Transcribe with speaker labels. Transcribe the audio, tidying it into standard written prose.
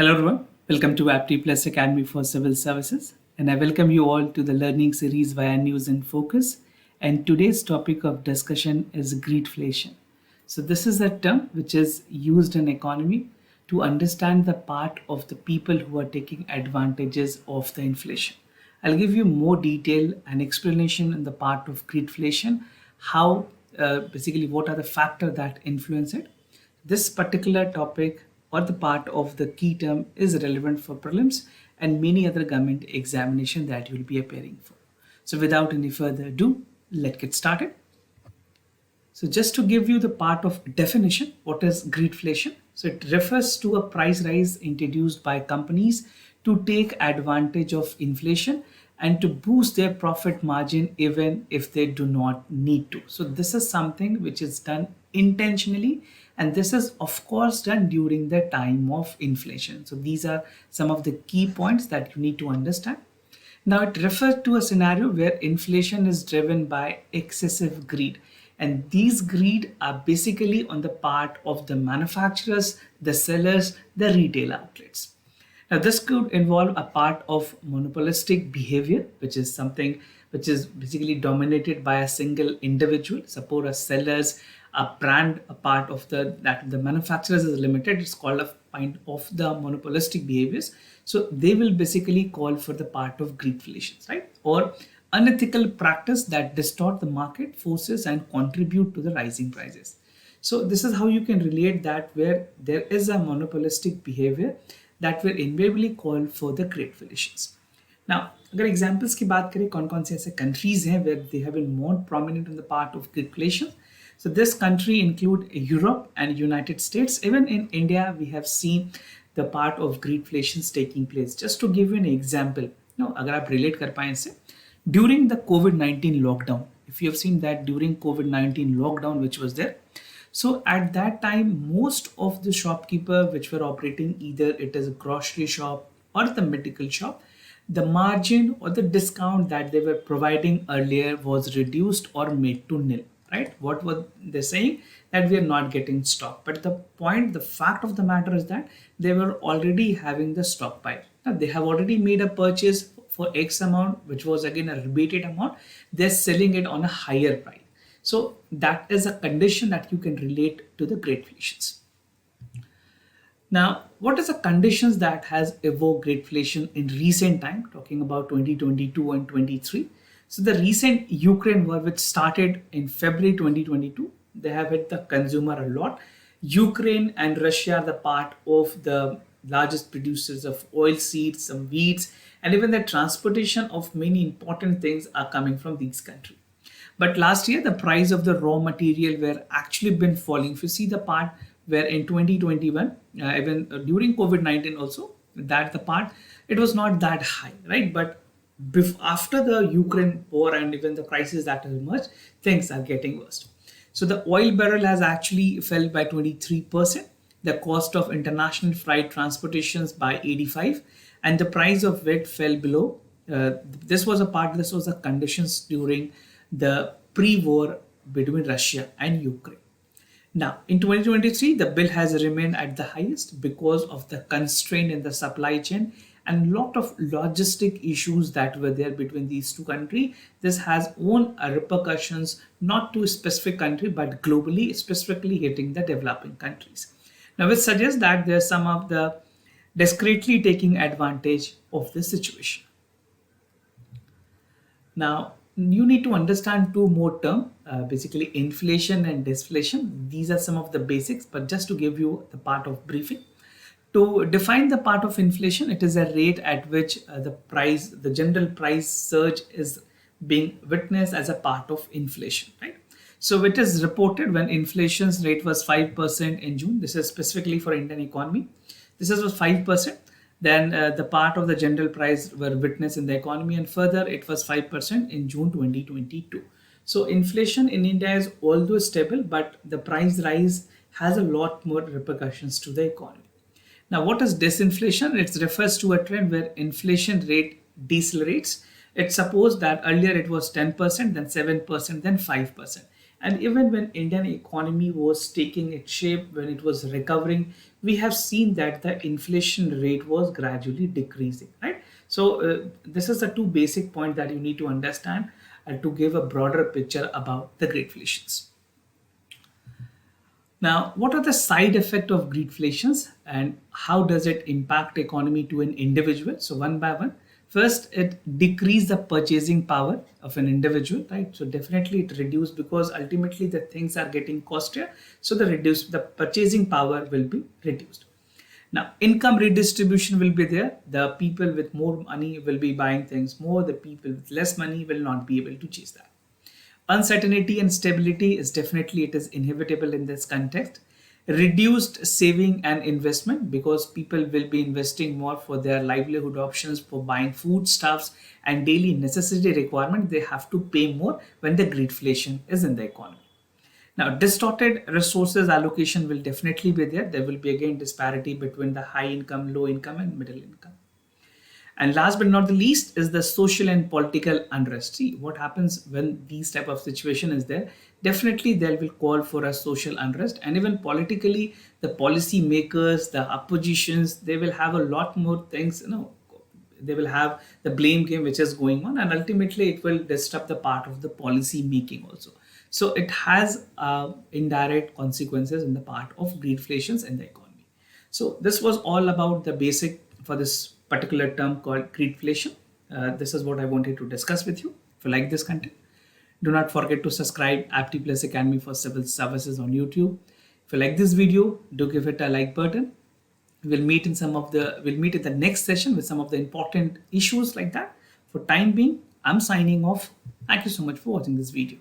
Speaker 1: Hello everyone, welcome to Apti Plus Academy for Civil Services, and I welcome you all to the learning series via News in Focus. And today's topic of discussion is greedflation. So this is a term which is used in economy to understand the part of the people who are taking advantages of the inflation. I'll give you more detail and explanation in the part of greedflation, how basically what are the factors that influence it. This particular topic or the part of the key term is relevant for prelims and many other government examination that you will be appearing for. So without any further ado, let's get started. So just to give you the part of definition, what is greedflation? So it refers to a price rise introduced by companies to take advantage of inflation and to boost their profit margin even if they do not need to. So this is something which is done intentionally, and this is of course done during the time of inflation. So these are some of the key points that you need to understand. Now, it refers to a scenario where inflation is driven by excessive greed. And these greed are basically on the part of the manufacturers, the sellers, the retail outlets. Now, this could involve a part of monopolistic behavior, which is something which is basically dominated by a single individual. Suppose a sellers, a brand, a part of the manufacturers is limited. It's called a kind of the monopolistic behaviors. So they will basically call for the part of greedflation, right? Or unethical practice that distort the market forces and contribute to the rising prices. So this is how you can relate that where there is a monopolistic behavior that will invariably call for the greedflations. Now, अगर examples की बात करें कौन कौन से ऐसे countries हैं where they have been more prominent in the part of greedflation. So this country include Europe and United States. Even in India, we have seen the part of greedflations taking place. Just to give you an example, अगर आप relate कर पाएं इससे, during the COVID-19 lockdown, if you have seen that during COVID-19 lockdown which was there, so at that time, most of the shopkeeper which were operating, either it is a grocery shop or the medical shop, the margin or the discount that they were providing earlier was reduced or made to nil, right? What were they saying? That we are not getting stock. But the fact of the matter is that they were already having the stockpile. Now they have already made a purchase for X amount, which was again a rebated amount. They're selling it on a higher price. So that is a condition that you can relate to the greedflations. Now, what is the conditions that has evoked greedflation in recent time, talking about 2022 and 23? So the recent Ukraine war, which started in February 2022, they have hit the consumer a lot. Ukraine and Russia are the part of the largest producers of oil seeds, some wheats, and even the transportation of many important things are coming from these countries. But last year, the price of the raw material were actually been falling. If you see the part where in 2021, even during COVID-19 also, that the part, it was not that high, right? But after the Ukraine war and even the crisis that has emerged, things are getting worse. So the oil barrel has actually fell by 23%. The cost of international freight transportations by 85%, and the price of wheat fell below. This was a conditions during the pre-war between Russia and Ukraine. Now, in 2023, the bill has remained at the highest because of the constraint in the supply chain and lot of logistic issues that were there between these two countries. This has own repercussions not to a specific country but globally, specifically hitting the developing countries. Now, which suggests that there's some of the discreetly taking advantage of the situation. Now, you need to understand two more terms, basically inflation and deflation. These are some of the basics, but just to give you the part of briefing. To define the part of inflation, it is a rate at which the general price surge is being witnessed as a part of inflation, right? So it is reported when inflation's rate was 5% in June. This is specifically for Indian economy. This was 5%. Then the part of the general price were witnessed in the economy, and further it was 5% in June 2022. So inflation in India is although stable, but the price rise has a lot more repercussions to the economy. Now, what is disinflation? It refers to a trend where inflation rate decelerates. It's supposed that earlier it was 10%, then 7%, then 5%. And even when Indian economy was taking its shape, when it was recovering, we have seen that the inflation rate was gradually decreasing, right? So this is the two basic points that you need to understand to give a broader picture about the greedflations. Now, what are the side effects of greedflations and how does it impact economy to an individual? So one by one. First, it decrease the purchasing power of an individual, right? So definitely it reduce because ultimately the things are getting costlier. So the purchasing power will be reduced. Now, income redistribution will be there. The people with more money will be buying things more. The people with less money will not be able to chase that. Uncertainty and stability is definitely it is inevitable in this context. Reduced saving and investment because people will be investing more for their livelihood options, for buying foodstuffs and daily necessity requirement. They have to pay more when the greedflation is in the economy. Now, distorted resources allocation will definitely be there. There will be again disparity between the high income, low income, and middle income. And last but not the least is the social and political unrest. See what happens when these type of situation is there. Definitely there will call for a social unrest, and even politically, the policy makers, the oppositions, they will have a lot more things. They will have the blame game which is going on, and ultimately it will disrupt the part of the policy making also. So it has indirect consequences in the part of greedflations in the economy. So this was all about the basic for this particular term called greedflation. This is what I wanted to discuss with you. If you like this content, do not forget to subscribe Apti Plus Academy for Civil Services on YouTube. If you like this video, do give it a like button. We'll meet in the next session with some of the important issues like that. For time being, I'm signing off. Thank you so much for watching this video.